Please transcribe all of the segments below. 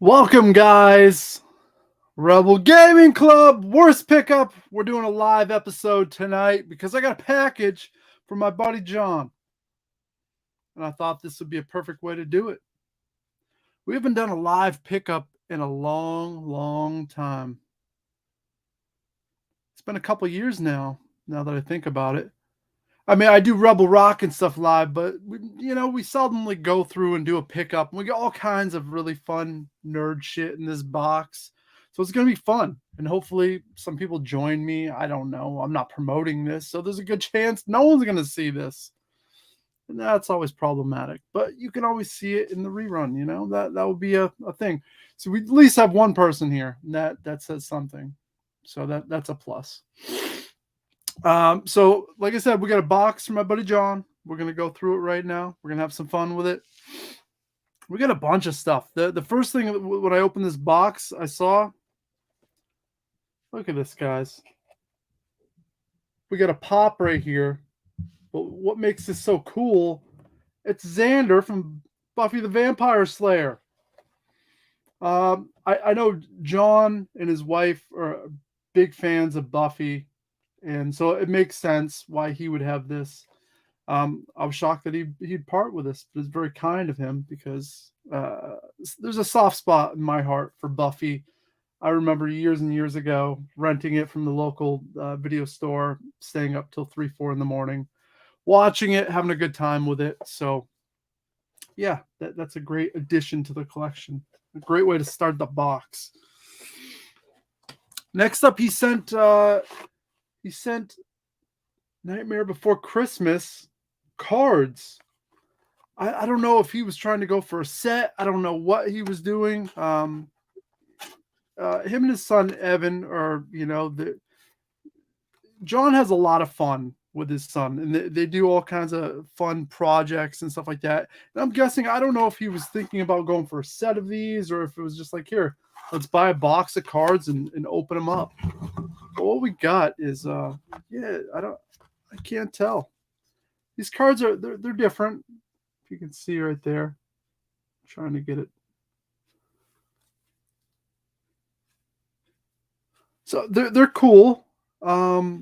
Welcome, guys. Rebel Gaming Club, worst pickup. We're doing a live episode tonight because I got a package from my buddy John. And I thought this would be a perfect way to do it. We haven't done a live pickup in a long time. It's been a couple years now that I think about it. I mean, I do Rebel Rock and stuff live, but we seldomly go through and do a pickup. We get all kinds of really fun nerd shit in this box. So it's going to be fun. And hopefully some people join me. I don't know. I'm not promoting this. So there's a good chance no one's going to see this. And that's always problematic. But you can always see it in the rerun, That would be a thing. So we at least have one person here that says something. So that's a plus. So like I said, we got a box from my buddy John. We're gonna go through it right now. We're gonna have some fun with it. We got a bunch of stuff. The first thing when I opened this box, I saw. Look at this, guys. We got a pop right here. But what makes this so cool? It's Xander from Buffy the Vampire Slayer. I know John and his wife are big fans of Buffy. And so it makes sense why he would have this. I was shocked that he'd part with this, but it's very kind of him because there's a soft spot in my heart for Buffy. I remember years and years ago renting it from the local video store, staying up till 3, 4 in the morning, watching it, having a good time with it. So yeah, that's a great addition to the collection. A great way to start the box. Next up, he sent Nightmare Before Christmas cards. I don't know if he was trying to go for a set. I don't know what he was doing. Him and his son Evan are, John has a lot of fun with his son, and they do all kinds of fun projects and stuff like that. And I'm guessing, I don't know if he was thinking about going for a set of these or if it was just like, here, let's buy a box of cards and open them up. But what we got is I can't tell. These cards they're different. If you can see right there. I'm trying to get it. So they're cool. I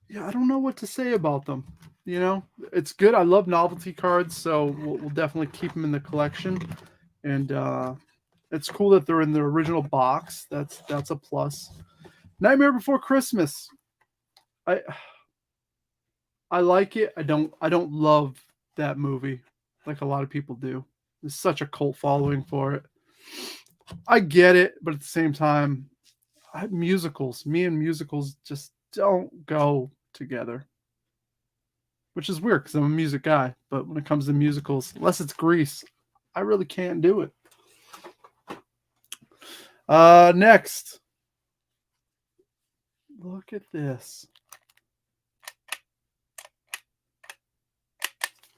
don't know what to say about them. It's good. I love novelty cards, so we'll definitely keep them in the collection. And it's cool that they're in the original box. That's a plus. Nightmare Before Christmas. I like it. I don't love that movie like a lot of people do. There's such a cult following for it. I get it, but at the same time, me and musicals just don't go together. Which is weird because I'm a music guy, but when it comes to musicals, unless it's Grease, I really can't do it. Next. Look at this.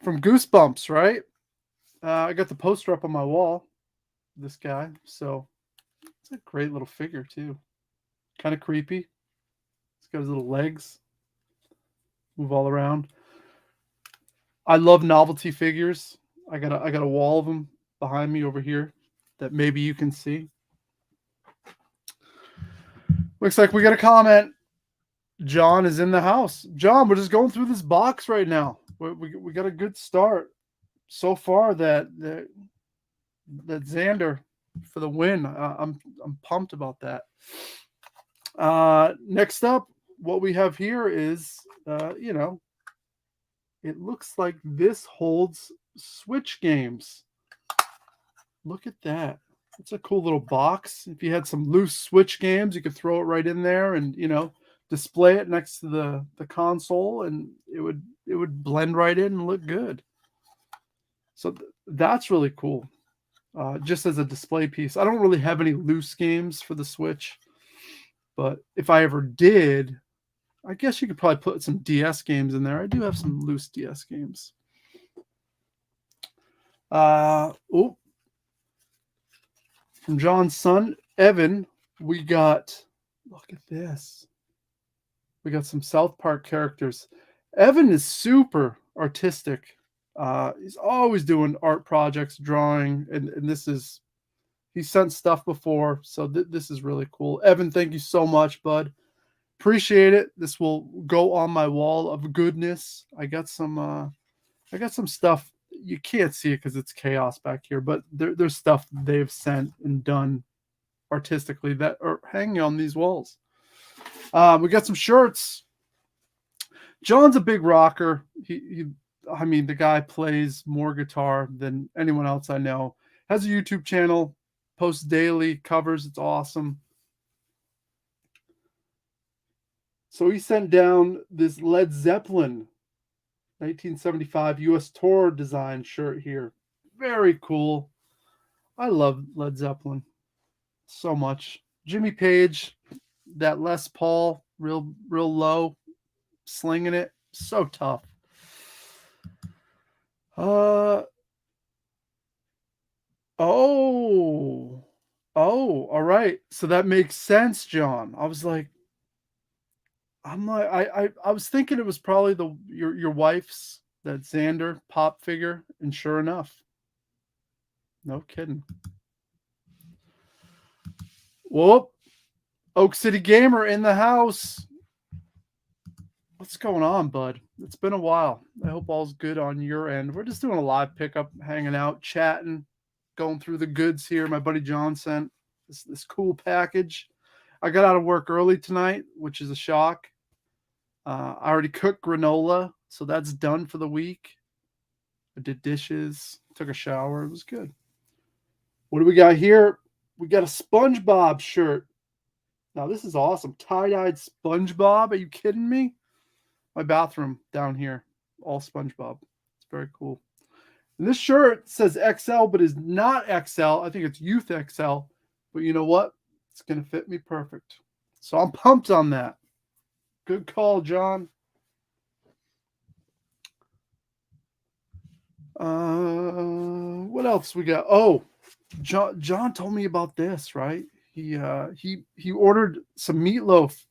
From Goosebumps, right? I got the poster up on my wall. This guy. So it's a great little figure too. Kind of creepy. He's got his little legs. Move all around. I love novelty figures. I got a wall of them behind me over here that maybe you can see. Looks like we got a comment. John is in the house. John, we're just going through this box right now. We got a good start so far. That Xander for the win. I'm pumped about that. Next up, what we have here is it looks like this holds Switch games. Look at that. It's a cool little box. If you had some loose Switch games, you could throw it right in there and display it next to the console, and it would blend right in and look good. So that's really cool. Just as a display piece. I don't really have any loose games for the Switch, but if I ever did, I guess you could probably put some DS games in there. I do have some loose DS games. From John's son, Evan, we got, look at this. We got some South Park characters. Evan is super artistic. He's always doing art projects, drawing, and this is He sent stuff before, so this is really cool. Evan, thank you so much, bud. Appreciate it. This will go on my wall of goodness. I got some stuff. You can't see it because it's chaos back here, but there's stuff they've sent and done artistically that are hanging on these walls. We got some shirts. John's a big rocker. I mean, the guy plays more guitar than anyone else I know. Has a YouTube channel, posts daily, covers. It's awesome. So he sent down this Led Zeppelin 1975 US Tour design shirt here. Very cool. I love Led Zeppelin so much. Jimmy Page, that Les Paul, real low, slinging it. So tough. All right. So that makes sense, John. I was thinking it was probably your wife's, that Xander pop figure, and sure enough. No kidding. Whoop. Oak City Gamer in the house. What's going on, bud? It's been a while. I hope all's good on your end. We're just doing a live pickup, hanging out, chatting, going through the goods here. My buddy John sent this cool package. I got out of work early tonight, which is a shock. I already cooked granola, so that's done for the week. I did dishes, took a shower. It was good. What do we got here? We got a Spongebob shirt. Now, this is awesome. Tie-dyed Spongebob. Are you kidding me? My bathroom down here, all SpongeBob. It's very cool. And this shirt says XL, but is not XL. I think it's Youth XL. But you know what? It's going to fit me perfect. So I'm pumped on that. Good call, John. What else we got? Oh, John told me about this, right? He ordered some meatloaf.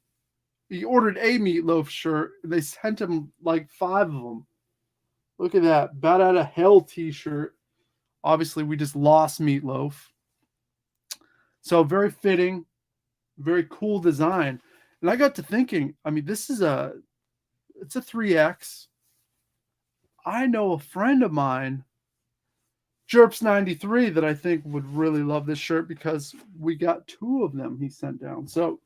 He ordered a Meatloaf shirt, and they sent him like 5 of them. Look at that. Bat Out of Hell t-shirt. Obviously, we just lost Meatloaf. So very fitting, very cool design. And I got to thinking, I mean, it's a 3X. I know a friend of mine, Jerps93, that I think would really love this shirt because we got 2 of them he sent down. So,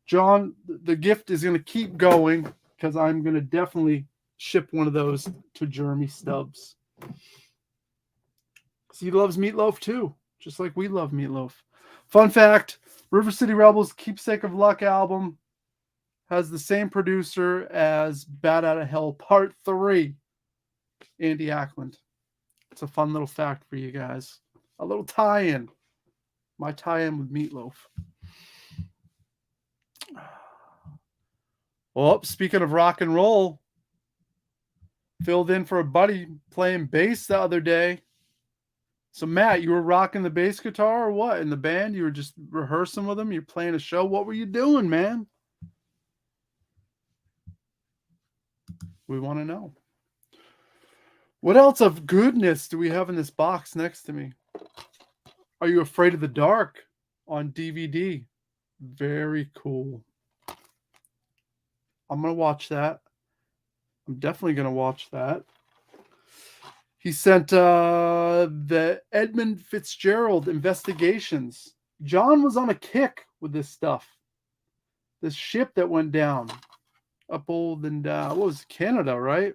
John, the gift is going to keep going because I'm going to definitely ship one of those to Jeremy Stubbs. Because he loves Meatloaf too, just like we love Meatloaf. Fun fact, River City Rebels' Keepsake of Luck album has the same producer as Bat Out of Hell Part 3, Andy Ackland. It's a fun little fact for you guys. A little tie-in. My tie-in with Meatloaf. Well, speaking of rock and roll, filled in for a buddy playing bass the other day. So, Matt, you were rocking the bass guitar or what? In the band? You were just rehearsing with him? You're playing a show? What were you doing, man? We want to know. What else of goodness do we have in this box next to me? Are You Afraid of the Dark on DVD? Very cool. I'm going to watch that. I'm definitely going to watch that. He sent the Edmund Fitzgerald Investigations. John was on a kick with this stuff. This ship that went down up old and what was it, Canada, right?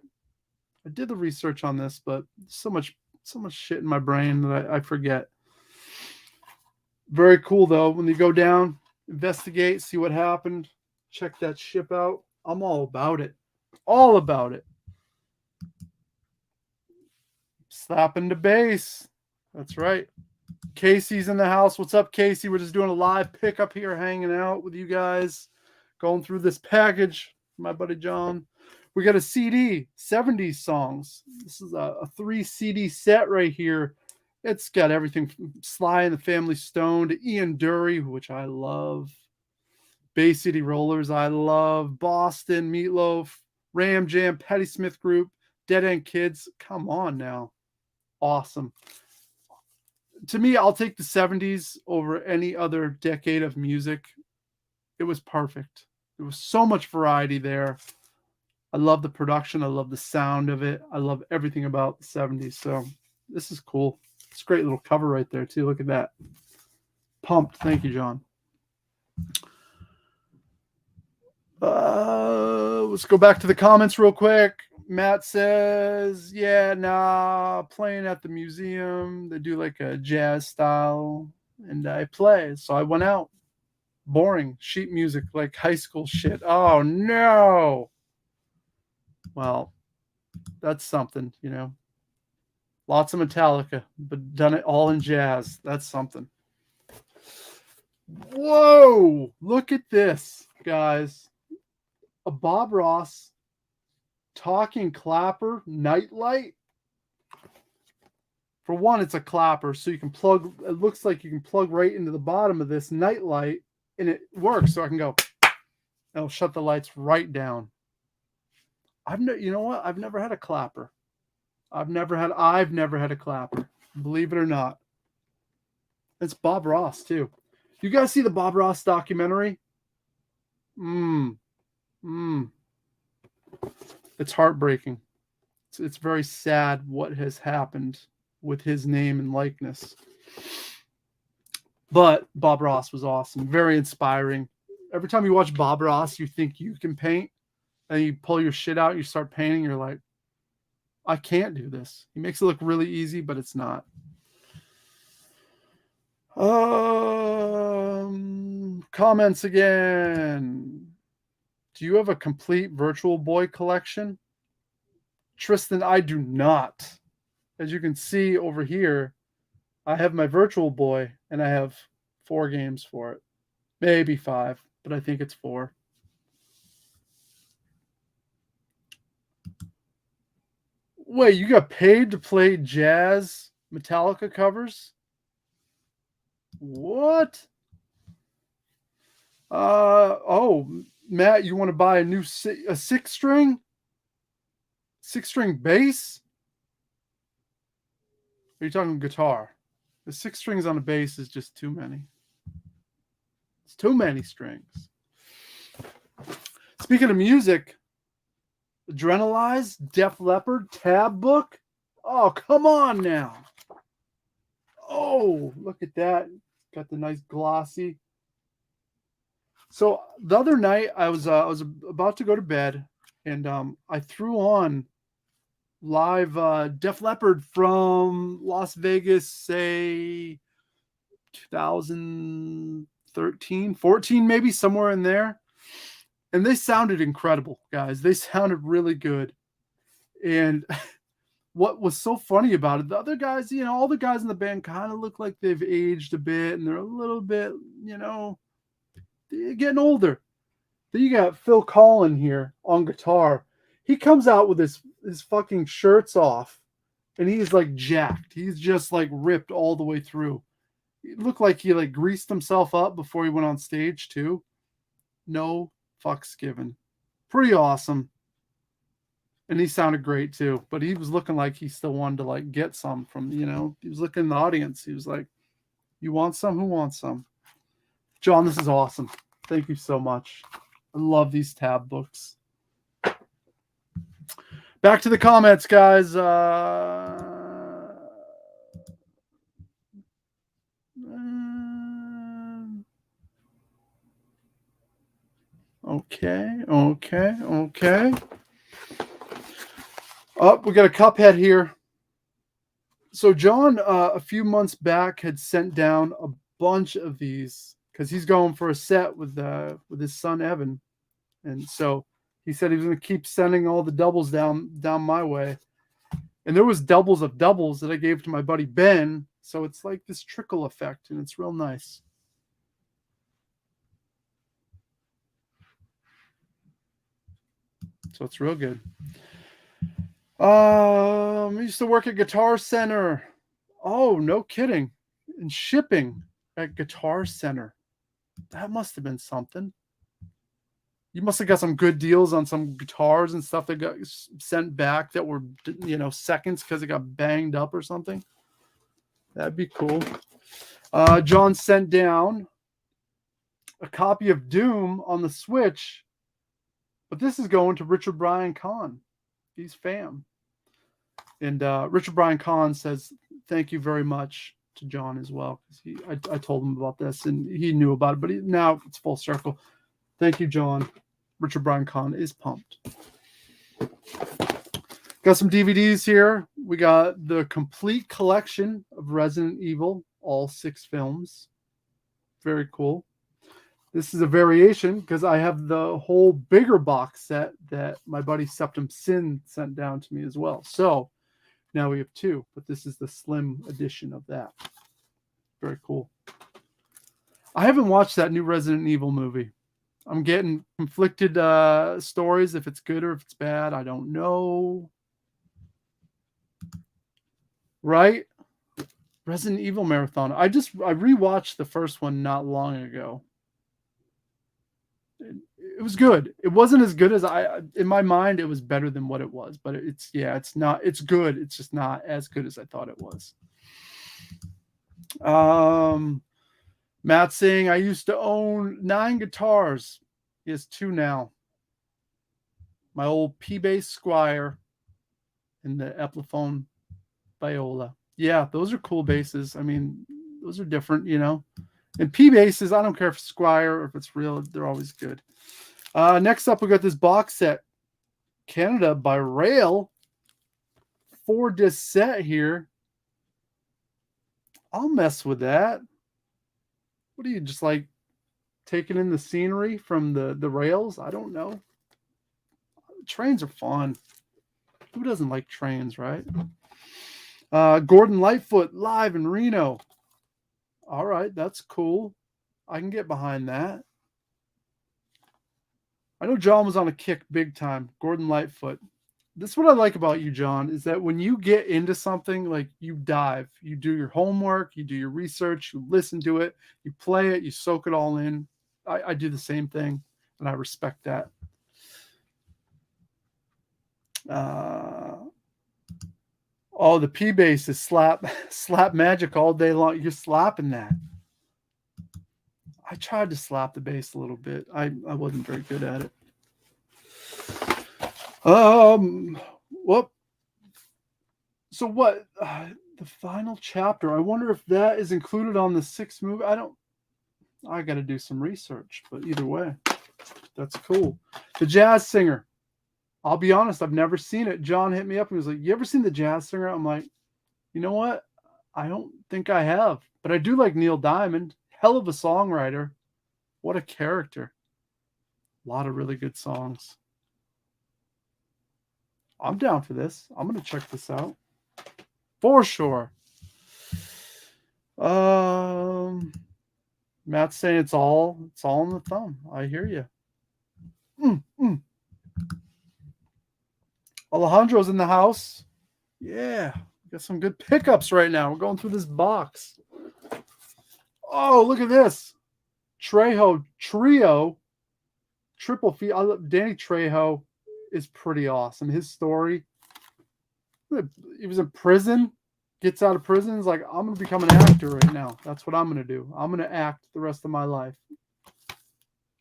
I did the research on this, but so much shit in my brain that I forget. Very cool though. When you go down, investigate, see what happened, check that ship out. I'm all about it. All about it. Slapping the bass. That's right. Casey's in the house. What's up, Casey? We're just doing a live pickup here, hanging out with you guys, going through this package. My buddy John. We got a CD, 70s songs. This is a 3 CD set right here. It's got everything from Sly and the Family Stone to Ian Dury, which I love. Bay City Rollers, I love. Boston, Meatloaf, Ram Jam, Patti Smith Group, Dead End Kids. Come on now. Awesome. to me, I'll take the 70s over any other decade of music. It was perfect. There was so much variety there. I love the production. I love the sound of it. I love everything about the 70s. So this is cool. It's a great little cover right there, too. Look at that. Pumped. Thank you, John. Let's go back to the comments real quick. Matt says, yeah, nah, playing at the museum. They do like a jazz style, and I play. So I went out. Boring. Sheet music, like high school shit. Oh, no. Well, that's something, you know. Lots of Metallica, but done it all in jazz. That's something. Whoa! Look at this, guys. A Bob Ross talking clapper Nightlight. For one, it's a clapper, so you can plug, it looks like you can plug right into the bottom of this Nightlight, and it works, so I can go, it'll shut the lights right down. You know what? I've never had a clapper. I've never had a clapper. Believe it or not. It's Bob Ross, too. You guys see the Bob Ross documentary? It's heartbreaking. It's very sad what has happened with his name and likeness. But Bob Ross was awesome. Very inspiring. Every time you watch Bob Ross, you think you can paint. And you pull your shit out, you start painting, you're like, I can't do this. He makes it look really easy, but it's not. Comments again. Do you have a complete Virtual Boy collection? Tristan, I do not. As you can see over here, I have my Virtual Boy, and I have 4 games for it. Maybe 5, but I think it's 4. Wait, you got paid to play jazz Metallica covers? What? Oh, Matt, you want to buy a 6-string? 6-string bass? Are you talking guitar? The 6 strings on a bass is just too many. It's too many strings. Speaking of music, Adrenalize, Def Leppard, tab book. Oh, come on now. Oh, look at that. Got the nice glossy. So the other night I was about to go to bed, and I threw on live Def Leppard from Las Vegas, say 2013, 14, maybe somewhere in there. And they sounded incredible, guys. They sounded really good. And what was so funny about it, the other guys, you know, all the guys in the band kind of look like they've aged a bit, and they're a little bit, you know, they're getting older. Then you got Phil Collin here on guitar. He comes out with his fucking shirts off, and he's like jacked. He's just like ripped all the way through. It looked like he like greased himself up before he went on stage too. No fucks given. Pretty awesome. And he sounded great too. But he was looking like he still wanted to like get some from, you know, he was looking in the audience. He was like, you want some? Who wants some? John, this is awesome. Thank you so much. I love these tab books. Back to the comments, guys. Okay. Oh, we got a Cuphead here. So John, a few months back, had sent down a bunch of these because he's going for a set with his son Evan, and so he said he was going to keep sending all the doubles down my way. And there was doubles of doubles that I gave to my buddy Ben, so it's like this trickle effect, and it's real nice. So it's real good. I used to work at Guitar Center. Oh, no kidding. And shipping at Guitar Center. That must have been something. You must have got some good deals on some guitars and stuff that got sent back that were, you know, seconds because it got banged up or something. That'd be cool. John sent down a copy of Doom on the Switch, but this is going to Richard Bryan Kahn. He's fam. And Richard Bryan Kahn says thank you very much to John as well. I told him about this and he knew about it, but now it's full circle. Thank you, John. Richard Bryan Kahn is pumped. Got some DVDs here. We got the complete collection of Resident Evil, all 6 films. Very cool. This is a variation because I have the whole bigger box set that my buddy Septum Sin sent down to me as well. So now we have 2, but this is the slim edition of that. Very cool. I haven't watched that new Resident Evil movie. I'm getting conflicted stories if it's good or if it's bad. I don't know. Right? Resident Evil Marathon. I rewatched the first one not long ago. It was good. It wasn't as good as in my mind, it was better than what it was, but it's good. It's just not as good as I thought it was. Matt saying, I used to own 9 guitars. He has 2 now. My old P-Bass Squire and the Epiphone Viola. Yeah, those are cool basses. I mean, those are different, you know. And P-Basses, I don't care if it's Squire or if it's real, they're always good. Next up, we got this box set. Canada by Rail. 4-disc set here. I'll mess with that. What are you, just like taking in the scenery from the rails? I don't know. Trains are fun. Who doesn't like trains, right? Gordon Lightfoot live in Reno. All right, that's cool. I can get behind that. I know John was on a kick big time. Gordon Lightfoot. This is what I like about you, John, is that when you get into something, like you dive, you do your homework, you do your research, you listen to it, you play it, you soak it all in. I do the same thing, and I respect that. Oh, the P-Bass is slap magic all day long. You're slapping that. I tried to slap the bass a little bit. I wasn't very good at it. Whoop. So what? The final chapter. I wonder if that is included on the 6th movie. I got to do some research, but either way, that's cool. The Jazz Singer. I'll be honest, I've never seen it. John hit me up and was like, you ever seen The Jazz Singer? I'm like, you know what? I don't think I have, but I do like Neil Diamond. Hell of a songwriter. What a character. A lot of really good songs. I'm down for this. I'm going to check this out. For sure. Matt's saying it's all in the thumb. I hear you. Alejandro's in the house. Yeah. We got some good pickups right now. We're going through this box. Oh, look at this. Trejo Trio. Triple feat. Danny Trejo is pretty awesome. His story. He was in prison. Gets out of prison. He's like, I'm going to become an actor right now. That's what I'm going to do. I'm going to act the rest of my life.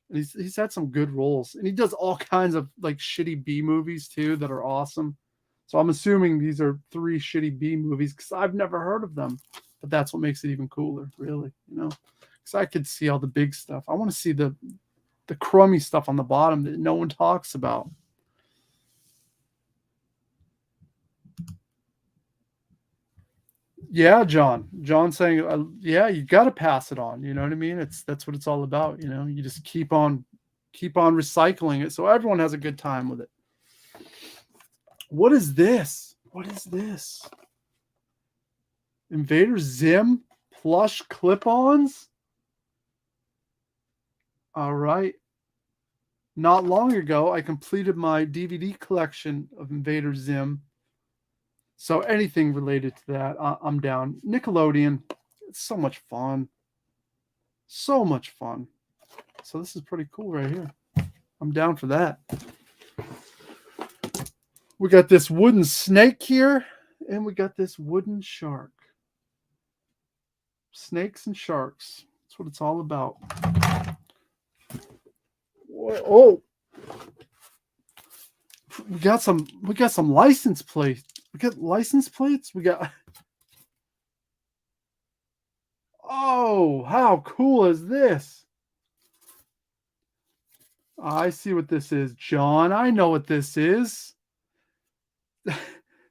And he's had some good roles. And he does all kinds of like shitty B movies too that are awesome. So I'm assuming these are 3 shitty B movies because I've never heard of them. But that's what makes it even cooler, really. You know, because I could see all the big stuff. I want to see the crummy stuff on the bottom that no one talks about. Yeah, John. John saying, yeah, you got to pass it on. You know what I mean? That's what it's all about. You know, you just keep on recycling it so everyone has a good time with it. What is this? What is this? Invader Zim plush clip-ons? All right. Not long ago, I completed my DVD collection of Invader Zim. So anything related to that, I'm down. Nickelodeon, it's so much fun. So much fun. So this is pretty cool right here. I'm down for that. We got this wooden snake here, and we got this wooden shark. Snakes and sharks. That's what it's all about. Oh, we got some license plates. We got license plates. We got. Oh, how cool is this? I see what this is, John. I know what this is.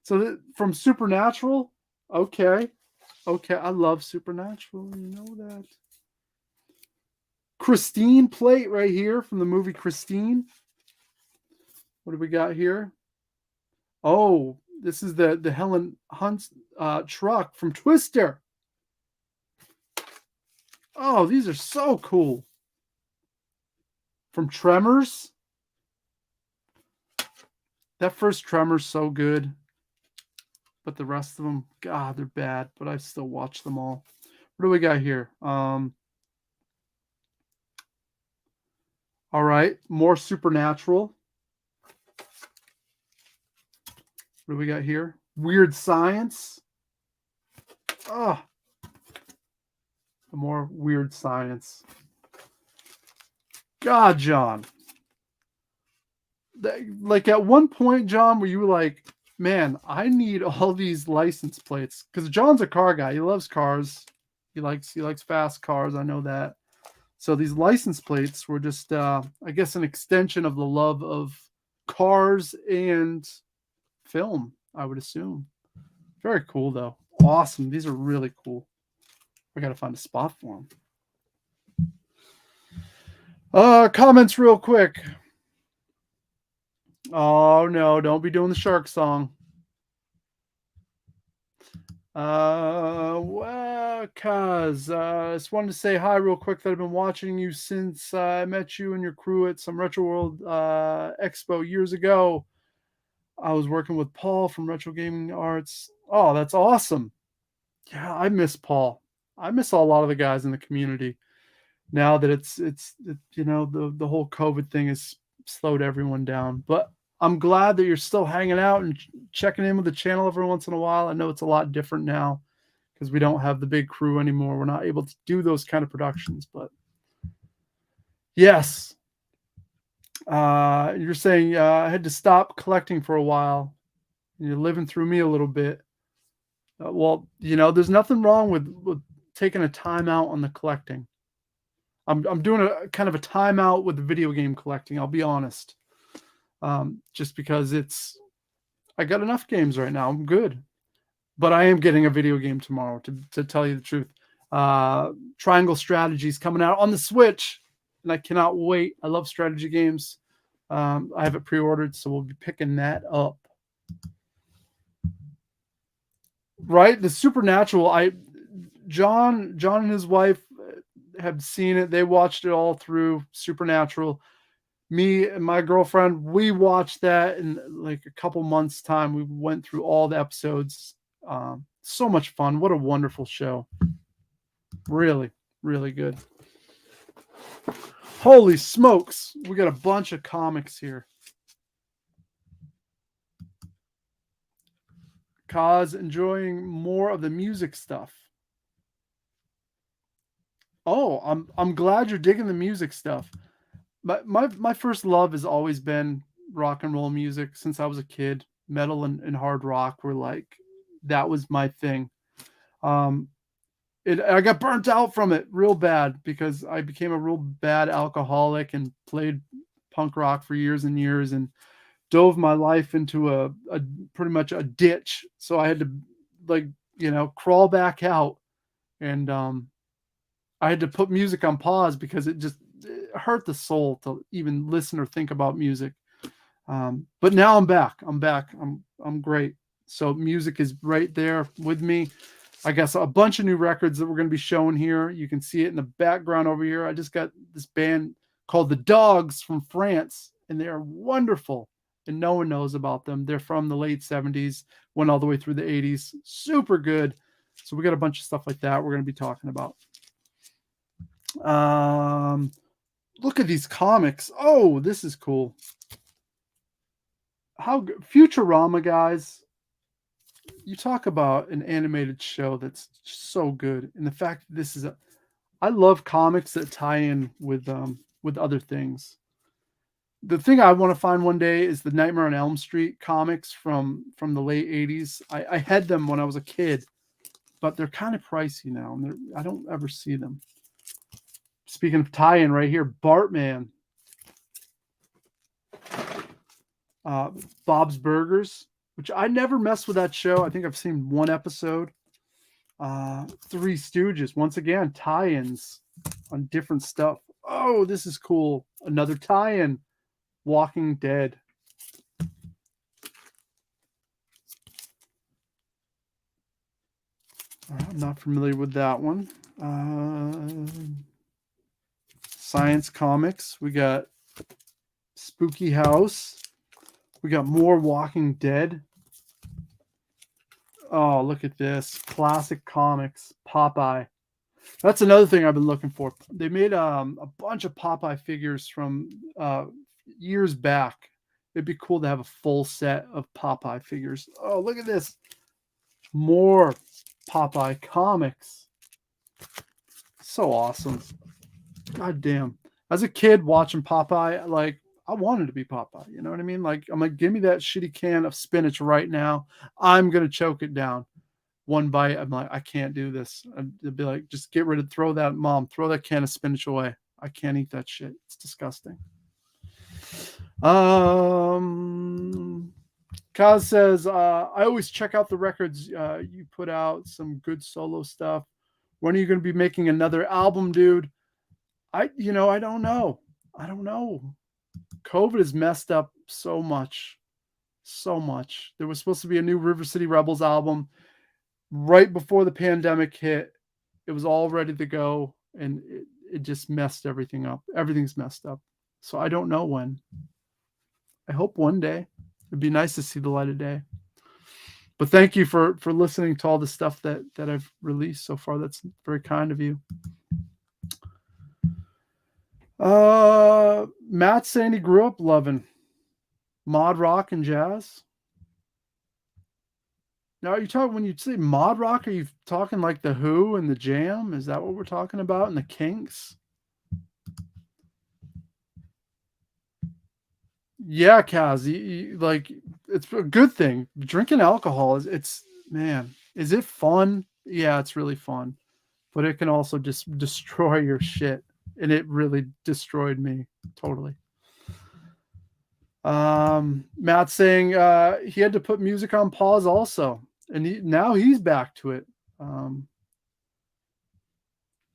So from Supernatural. Okay. I love Supernatural. You know that. Christine plate right here from the movie Christine. What do we got here? Oh, this is the Helen Hunt truck from Twister. Oh, these are so cool. From Tremors. That first Tremor's so good. But the rest of them, God, they're bad. But I still watch them all. What do we got here? All right, more Supernatural. What do we got here? Weird Science. Oh, the more Weird Science. God, John. Like at one point, John, were you like, man, I need all these license plates? Because John's a car guy. He loves cars. He likes fast cars. I know that. So these license plates were just, I guess, an extension of the love of cars and film, I would assume. Very cool, though. Awesome. These are really cool. I got to find a spot for them. Comments real quick. Oh, no. Don't be doing the shark song. I just wanted to say hi real quick that I've been watching you since I met you and your crew at some Retro World Expo years ago. I was working with Paul from Retro Gaming Arts. Oh, that's awesome. Yeah, I miss Paul. I miss a lot of the guys in the community now that it's you know, the whole COVID thing has slowed everyone down. But I'm glad that you're still hanging out and checking in with the channel every once in a while. I know it's a lot different now because we don't have the big crew anymore. We're not able to do those kind of productions. But yes, you're saying I had to stop collecting for a while. You're living through me a little bit. Well, you know, there's nothing wrong with taking a time out on the collecting. I'm doing a kind of a timeout with the video game collecting. I'll be honest. Just because I got enough games right now. I'm good. But I am getting a video game tomorrow, to tell you the truth. Triangle Strategies coming out on the Switch, and I cannot wait. I love strategy games. I have it pre-ordered, so we'll be picking that up. Right? The Supernatural, John and his wife have seen it. They watched it all through Supernatural. Me and my girlfriend, we watched that in like a couple months' time. We went through all the episodes. So much fun. What a wonderful show. Really, really good. Holy smokes. We got a bunch of comics here. Kaz enjoying more of the music stuff. Oh, I'm glad you're digging the music stuff. My first love has always been rock and roll music since I was a kid. Metal and hard rock were like, that was my thing. I got burnt out from it real bad because I became a real bad alcoholic and played punk rock for years and years and dove my life into a pretty much a ditch. So I had to, like, you know, crawl back out, and I had to put music on pause because it hurt the soul to even listen or think about music. But now I'm back. I'm great. So music is right there with me. I guess a bunch of new records that we're going to be showing here. You can see it in the background over here. I just got this band called The Dogs from France, and they are wonderful, and no one knows about them. They're from the late 70s, went all the way through the 80s. Super good. So we got a bunch of stuff like that we're going to be talking about. Look at these comics. Oh, this is cool. Futurama, guys. you talk about an animated show that's so good, and the fact that this is a, I love comics that tie in with other things. The thing I want to find one day is the Nightmare on Elm Street comics from the late '80s. I had them when I was a kid, but they're kind of pricey now, and I don't ever see them. Speaking of tie-in right here, Bartman, Bob's Burgers, which I never messed with that show. I think I've seen one episode. Three Stooges, once again, tie-ins on different stuff. Oh, this is cool. Another tie-in, Walking Dead. I'm not familiar with that one. Science Comics. We got Spooky House. We got more Walking Dead. Oh, look at this. Classic Comics. Popeye. That's another thing I've been looking for. They made a bunch of Popeye figures from years back. It'd be cool to have a full set of Popeye figures. Oh, look at this. More Popeye comics. So awesome. God damn. As a kid watching Popeye, like, I wanted to be Popeye. You know what I mean? Like, I'm like, give me that shitty can of spinach right now. I'm going to choke it down. One bite, I'm like, I can't do this. I'd be like, just get rid of, throw that can of spinach away. I can't eat that shit. It's disgusting. Kaz says, I always check out the records you put out, some good solo stuff. When are you going to be making another album, dude? I don't know. COVID has messed up so much. There was supposed to be a new River City Rebels album right before the pandemic hit. It was all ready to go, and it just messed everything up. Everything's messed up. So I don't know when. I hope one day. It'd be nice to see the light of day. But thank you for listening to all the stuff that I've released so far. That's very kind of you. Matt saying he grew up loving mod rock and jazz. Now, are you talking, when you say mod rock, are you talking like the Who and the Jam? Is that what we're talking about? And the Kinks? Yeah, Kaz, like, it's a good thing. Drinking alcohol is it fun? Yeah, it's really fun, but it can also just destroy your shit, and it really destroyed me totally. Matt saying he had to put music on pause also, and now he's back to it.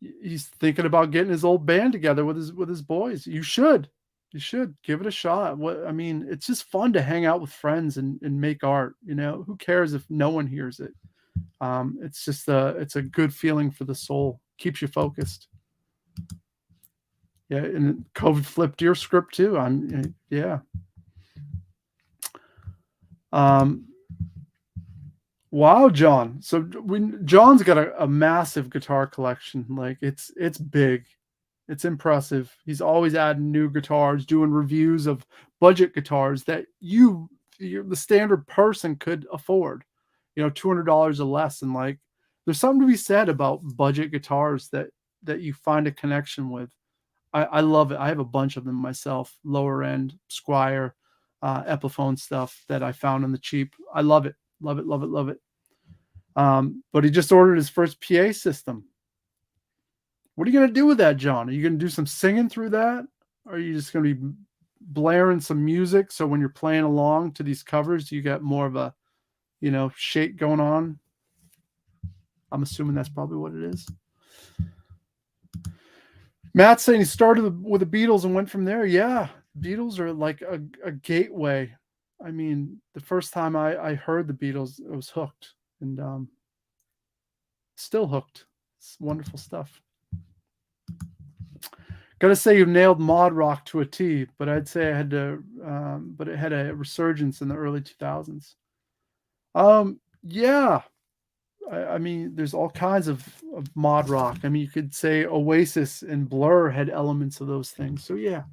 He's thinking about getting his old band together with his boys. You should give it a shot. It's just fun to hang out with friends and make art. Who cares if no one hears it? It's just it's a good feeling for the soul. Keeps you focused. Yeah, and COVID flipped your script too. Yeah. Wow, John. So John's got a massive guitar collection. Like, it's big. It's impressive. He's always adding new guitars, doing reviews of budget guitars that you're the standard person could afford. $200 or less. And like, there's something to be said about budget guitars that you find a connection with. I love it. I have a bunch of them myself, lower end Squire, Epiphone stuff that I found on the cheap. I love it. Love it, love it, love it. But he just ordered his first PA system. What are you going to do with that, John? Are you going to do some singing through that? Or are you just going to be blaring some music so when you're playing along to these covers, you got more of a, shake going on? I'm assuming that's probably what it is. Matt's saying he started with the Beatles and went from there. Yeah, Beatles are like a gateway. I mean, the first time I heard the Beatles, I was hooked, and still hooked. It's wonderful stuff. Gotta say, you nailed mod rock to a T, but I'd say I had to, but it had a resurgence in the early 2000s. Yeah. I mean, there's all kinds of mod rock. I mean, you could say Oasis and Blur had elements of those things. So yeah.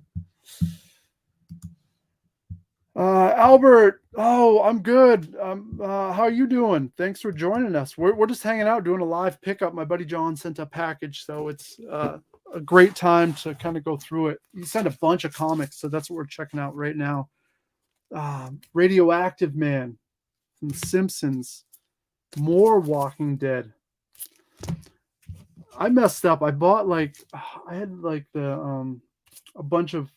Albert, oh, I'm good. How are you doing? Thanks for joining us. We're just hanging out doing a live pickup. My buddy John sent a package, so it's a great time to kind of go through it. He sent a bunch of comics, so that's what we're checking out right now. Radioactive Man from The Simpsons, more Walking Dead. I messed up. I bought I had like the a bunch of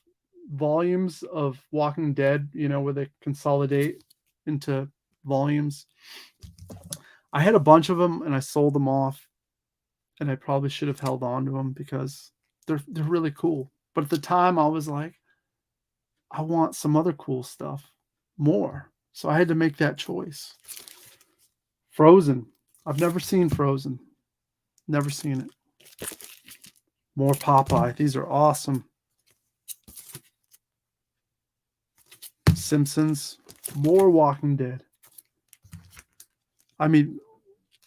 volumes of Walking Dead, where they consolidate into volumes. I had a bunch of them and I sold them off, and I probably should have held on to them because they're really cool. But at the time I was like, I want some other cool stuff more. So I had to make that choice. Frozen. I've never seen Frozen. Never seen it. More Popeye. These are awesome. Simpsons. More Walking Dead. I mean,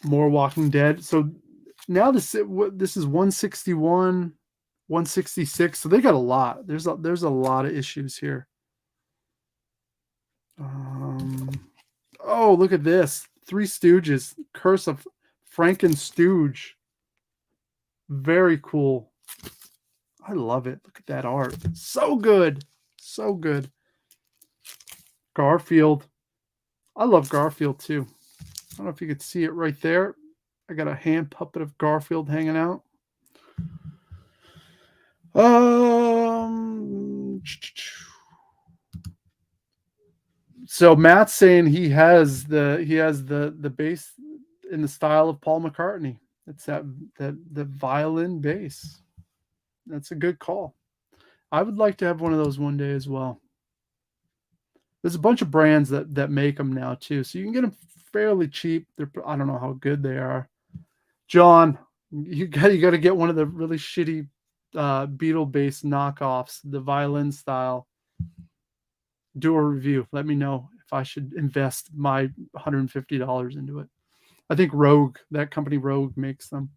more Walking Dead. So now this is 161, 166. So they got a lot. There's a lot of issues here. Oh, look at this. Three Stooges. Curse of Frankenstooge. Very cool. I love it. Look at that art. So good. So good. Garfield. I love Garfield too. I don't know if you could see it right there. I got a hand puppet of Garfield hanging out. So Matt's saying he has the bass in the style of Paul McCartney. It's the violin bass. That's a good call. I would like to have one of those one day as well. There's a bunch of brands that make them now too, so you can get them fairly cheap. I don't know how good they are. John, you got to get one of the really shitty Beatle-based knockoffs, the violin style. Do a review. Let me know if I should invest my $150 into it. I think Rogue, that company Rogue, makes them.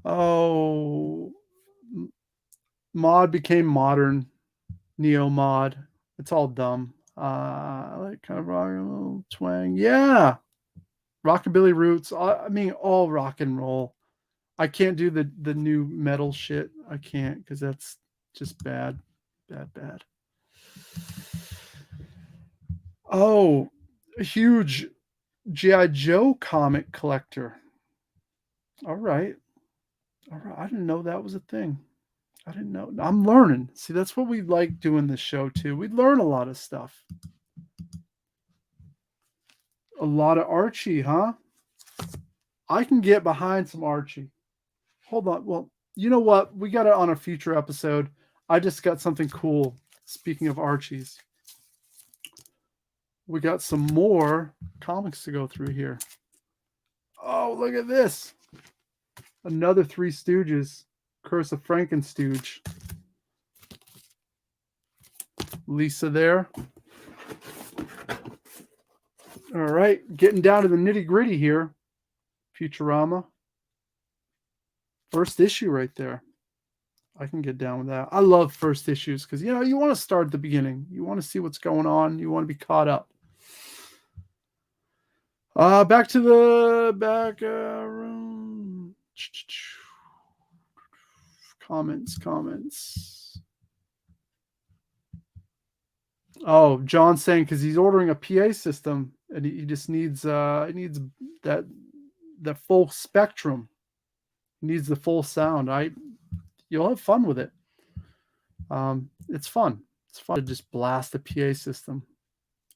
Oh, mod became modern. Neo mod. It's all dumb. I like kind of rock and roll twang. Yeah, rockabilly roots. I mean, all rock and roll. I can't do the new metal shit. I can't because that's just bad. Oh, a huge G.I. Joe comic collector. All right. I didn't know that was a thing. I didn't know. I'm learning. See, that's what we like doing this show too. We learn a lot of stuff. A lot of Archie, huh? I can get behind some Archie. Hold on. Well, you know what? We got it on a future episode. I just got something cool. Speaking of Archies, we got some more comics to go through here. Oh, look at this. Another Three Stooges. Curse of Frankenstooge. Lisa there. All right, getting down to the nitty gritty here. Futurama. First issue right there. I can get down with that. I love first issues because, you want to start at the beginning. You want to see what's going on. You want to be caught up. Back to the back room. Comments. Oh, John's saying because he's ordering a PA system and he just needs that full spectrum. He needs the full sound. You'll have fun with it. It's fun. It's fun to just blast the PA system.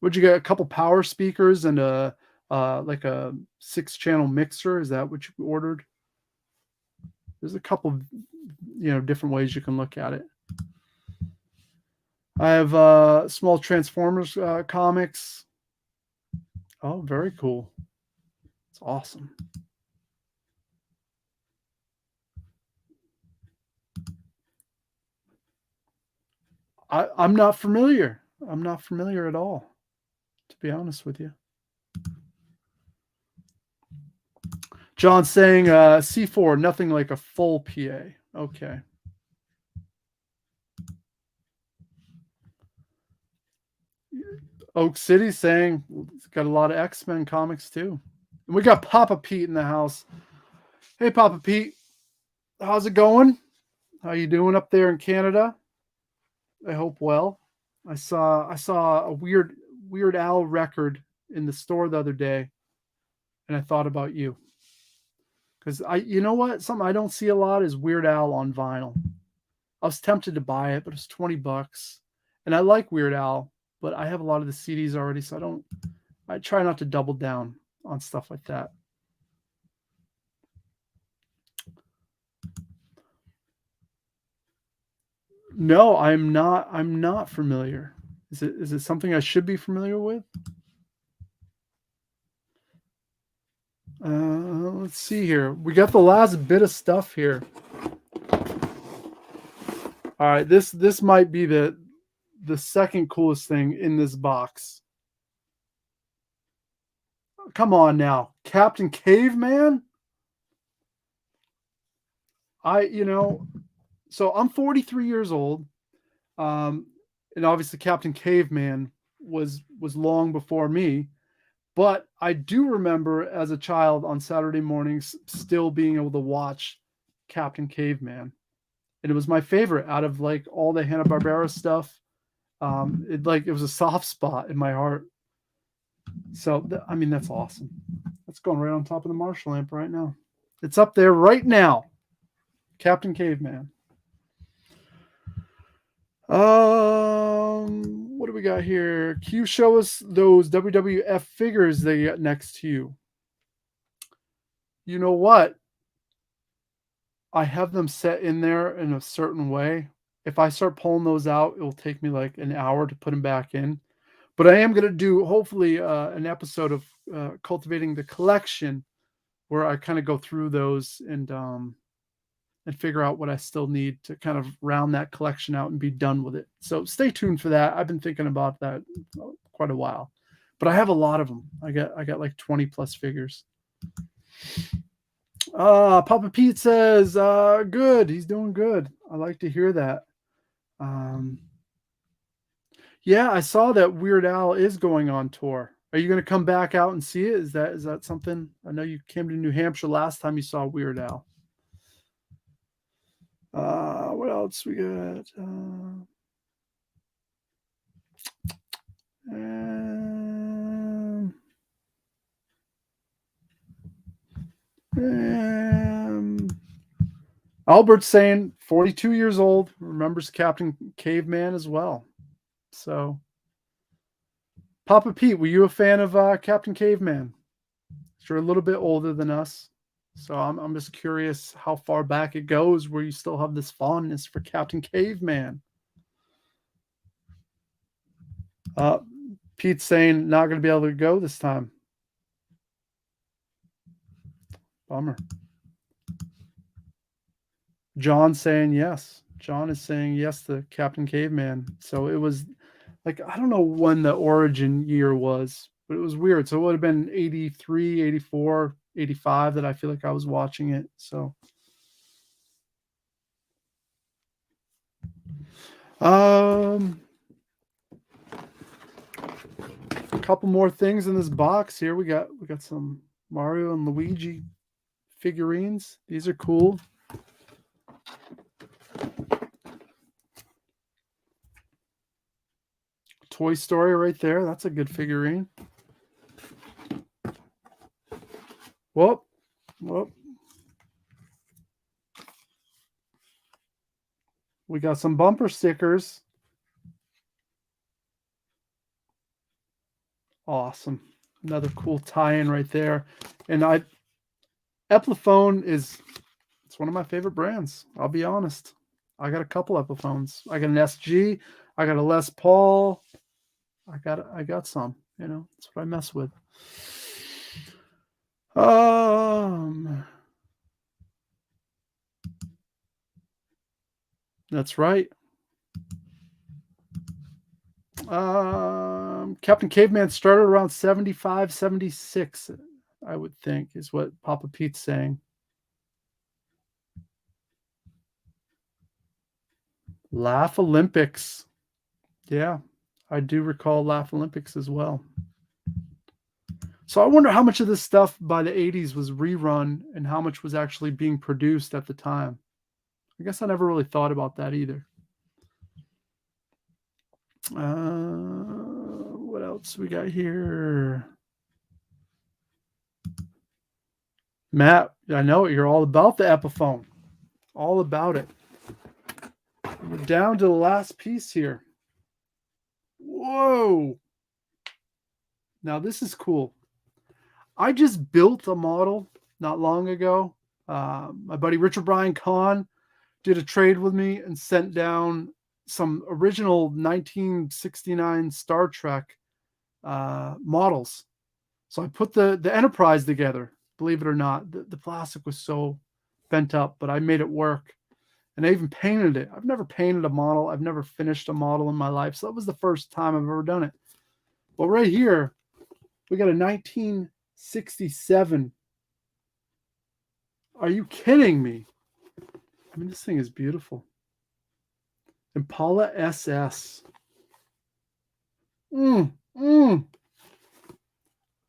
Would you get? A couple power speakers and like a 6-channel mixer? Is that what you ordered? There's a couple, different ways you can look at it. I have small Transformers comics. Oh, very cool. It's awesome. I'm not familiar. I'm not familiar at all, to be honest with you. John's saying C4, nothing like a full PA. Okay. Oak City saying it's got a lot of X-Men comics too. And we got Papa Pete in the house. Hey, Papa Pete, how's it going? How you doing up there in Canada? I hope well. I saw a Weird Al record in the store the other day, and I thought about you because you know what, something I don't see a lot is Weird Al on vinyl. I was tempted to buy it, but it was $20, and I like Weird Al, but I have a lot of the CDs already, so I try not to double down on stuff like that. No, I'm not. I'm not familiar. Is it something I should be familiar with? Let's see here. We got the last bit of stuff here. All right, this might be the second coolest thing in this box. Come on now, Captain Caveman. So I'm 43 years old, and obviously Captain Caveman was long before me. But I do remember as a child on Saturday mornings still being able to watch Captain Caveman. And it was my favorite out of like all the Hanna-Barbera stuff. It was a soft spot in my heart. So, that's awesome. That's going right on top of the Marshall lamp right now. It's up there right now. Captain Caveman. What do we got here? Q, show us those WWF figures they got next to you. You know what? I have them set in there in a certain way. If I start pulling those out, it will take me like an hour to put them back in. But I am going to do hopefully an episode of Cultivating the Collection where I kind of go through those and figure out what I still need to kind of round that collection out and be done with it. So stay tuned for that. I've been thinking about that quite a while, but I have a lot of them. I got like 20 plus figures. Papa Pete says, good. He's doing good. I like to hear that. Yeah, I saw that Weird Al is going on tour. Are you going to come back out and see it? Is that something? I know you came to New Hampshire last time you saw Weird Al. What else we got? Albert's saying 42 years old, remembers Captain Caveman as well. So, Papa Pete, were you a fan of Captain Caveman? You're a little bit older than us, so I'm just curious how far back it goes where you still have this fondness for Captain Caveman. Pete's saying not going to be able to go this time. Bummer. John's saying yes. John is saying yes to Captain Caveman. So it was like, I don't know when the origin year was, but it was weird. So it would have been 83, 84, 85 that I feel like I was watching it. So a couple more things in this box here. We got some Mario and Luigi figurines. These are cool. Toy Story right there. That's a good figurine. Whoop. We got some bumper stickers. Awesome. Another cool tie-in right there. And Epiphone it's one of my favorite brands. I'll be honest. I got a couple Epiphones. I got an SG. I got a Les Paul. I got some. That's what I mess with. That's right. Captain Caveman started around 75, 76, I would think, is what Papa Pete's saying. Laugh Olympics. Yeah. I do recall Laugh Olympics as well. So I wonder how much of this stuff by the 80s was rerun and how much was actually being produced at the time. I guess I never really thought about that either. What else we got here? Matt, I know you're all about the Epiphone. All about it. We're down to the last piece here. Whoa. Now this is cool. I just built a model not long ago. My buddy Richard Brian Kahn did a trade with me and sent down some original 1969 Star Trek models. So I put the Enterprise together. Believe it or not, the plastic was so bent up, but I made it work. And I even painted it. I've never painted a model. I've never finished a model in my life. So that was the first time I've ever done it. But right here, we got a 1967. Are you kidding me? I mean, this thing is beautiful. Impala SS.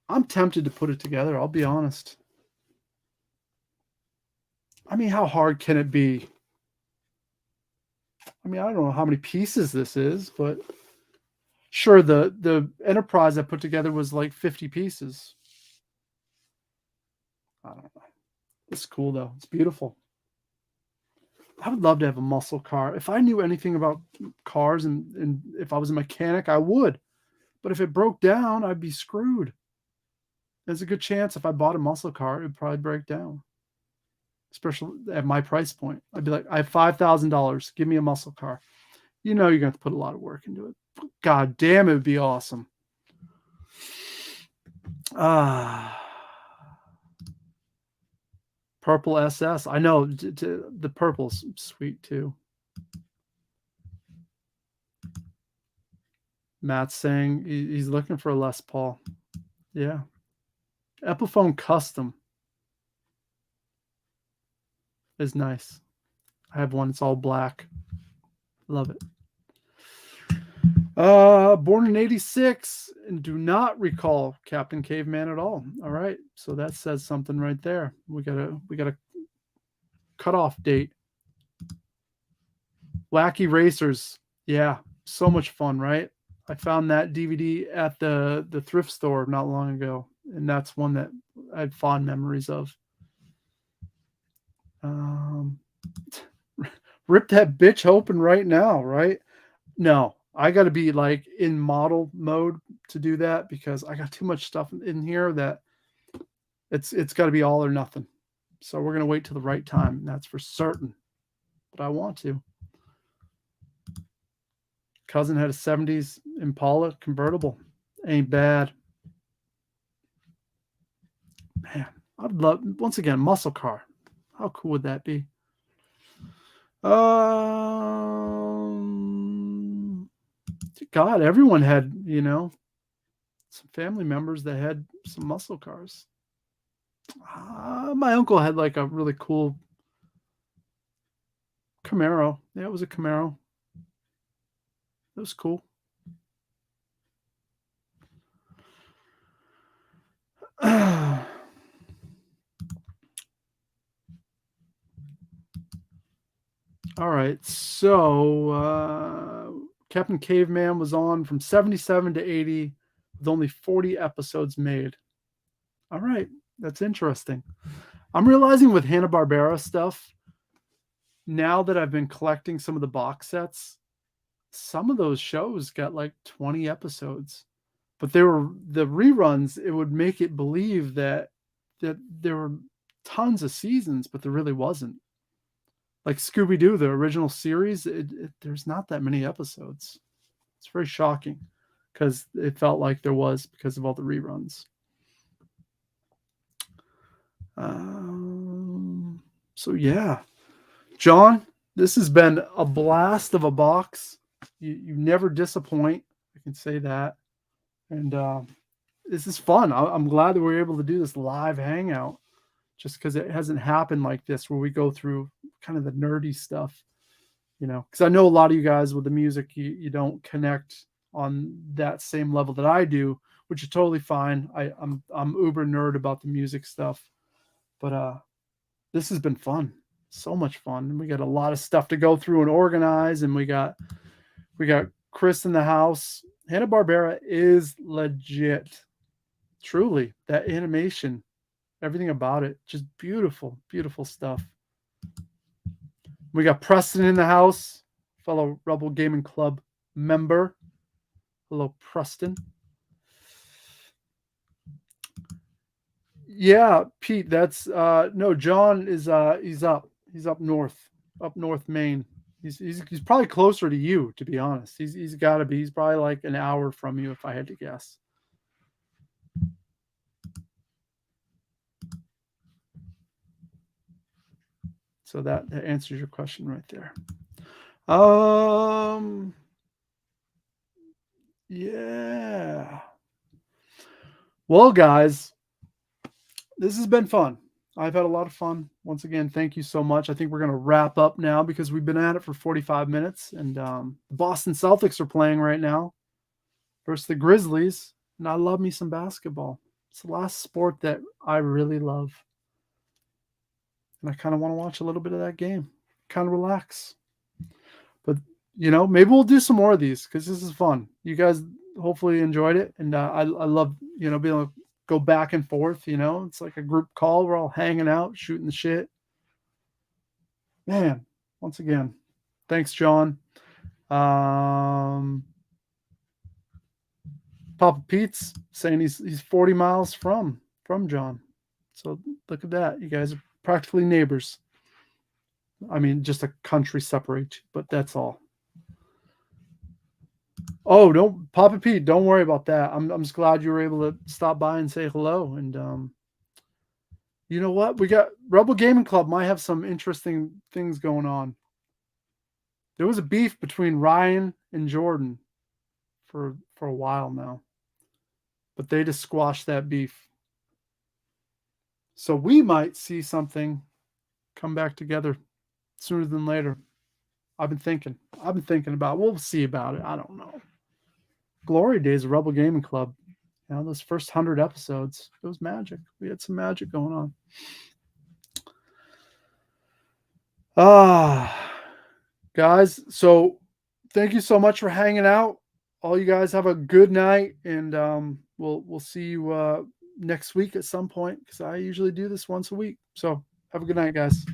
I'm tempted to put it together, I'll be honest. I mean, how hard can it be? I mean, I don't know how many pieces this is, but sure, the Enterprise I put together was like 50 pieces. I don't know. It's cool, though. It's beautiful. I would love to have a muscle car. If I knew anything about cars and if I was a mechanic, I would. But if it broke down, I'd be screwed. There's a good chance if I bought a muscle car, it would probably break down. Especially at my price point. I'd be like, I have $5,000. Give me a muscle car. You know you're going to have to put a lot of work into it. God damn, it would be awesome. Purple SS. I know the purple's sweet too. Matt's saying he's looking for a Les Paul. Yeah. Epiphone Custom is nice. I have one. It's all black. Love it. Born in 86 and do not recall Captain Caveman at all. All right. So that says something right there. We got a cutoff date. Wacky Racers. Yeah. So much fun, right? I found that DVD at the thrift store not long ago. And that's one that I had fond memories of. Rip that bitch open right now, right? No, I got to be like in model mode to do that because I got too much stuff in here that it's got to be all or nothing. So we're going to wait till the right time. That's for certain. But I want to. Cousin had a 70s Impala convertible. Ain't bad. Man, I'd love, once again, muscle car. How cool would that be? God, everyone had, some family members that had some muscle cars. My uncle had like a really cool Camaro. Yeah, it was a Camaro. It was cool. All right, so Captain Caveman was on from 77 to 80 with only 40 episodes made. All right, that's interesting. I'm realizing with Hanna-Barbera stuff, now that I've been collecting some of the box sets, some of those shows got like 20 episodes. But they were the reruns, it would make it believe that there were tons of seasons, but there really wasn't. Like Scooby-Doo, the original series, there's not that many episodes. It's very shocking because it felt like there was because of all the reruns. So yeah, John, this has been a blast of a box. You never disappoint. I can say that. And this is fun. I'm glad that we're able to do this live hangout just because it hasn't happened like this where we go through kind of the nerdy stuff, because I know a lot of you guys with the music, you don't connect on that same level that I do, which is totally fine. I'm uber nerd about the music stuff, but this has been fun, so much fun. We got a lot of stuff to go through and organize, and we got Chris in the house. Hanna-Barbera is legit, truly. That animation, everything about it, just beautiful, beautiful stuff. We got Preston in the house, fellow Rebel Gaming Club member. Hello, Preston. Yeah, Pete, that's no, John is he's up north, Maine. He's probably closer to you, to be honest. He's got to be. He's probably like an hour from you, if I had to guess. So that answers your question right there. Yeah. Well, guys, this has been fun. I've had a lot of fun. Once again, thank you so much. I think we're going to wrap up now because we've been at it for 45 minutes. And the Boston Celtics are playing right now versus the Grizzlies. And I love me some basketball. It's the last sport that I really love. And I kind of want to watch a little bit of that game. Kind of relax. But, maybe we'll do some more of these because this is fun. You guys hopefully enjoyed it. And I love, being able to go back and forth, it's like a group call. We're all hanging out, shooting the shit. Man, once again, thanks, John. Papa Pete's saying he's 40 miles from John. So look at that. You guys are practically neighbors. I mean, just a country separates you, but that's all. Oh, don't, Papa Pete, don't worry about that. I'm just glad you were able to stop by and say hello. And you know what? We got Rebel Gaming Club might have some interesting things going on. There was a beef between Ryan and Jordan for a while now, but they just squashed that beef. So we might see something come back together sooner than later. I've been thinking about it. We'll see about it. I don't know. Glory days of Rebel Gaming Club. Those first 100 episodes, it was magic. We had some magic going on. Guys, so thank you so much for hanging out. All you guys have a good night, and we'll see you next week at some point because I usually do this once a week. So have a good night, guys.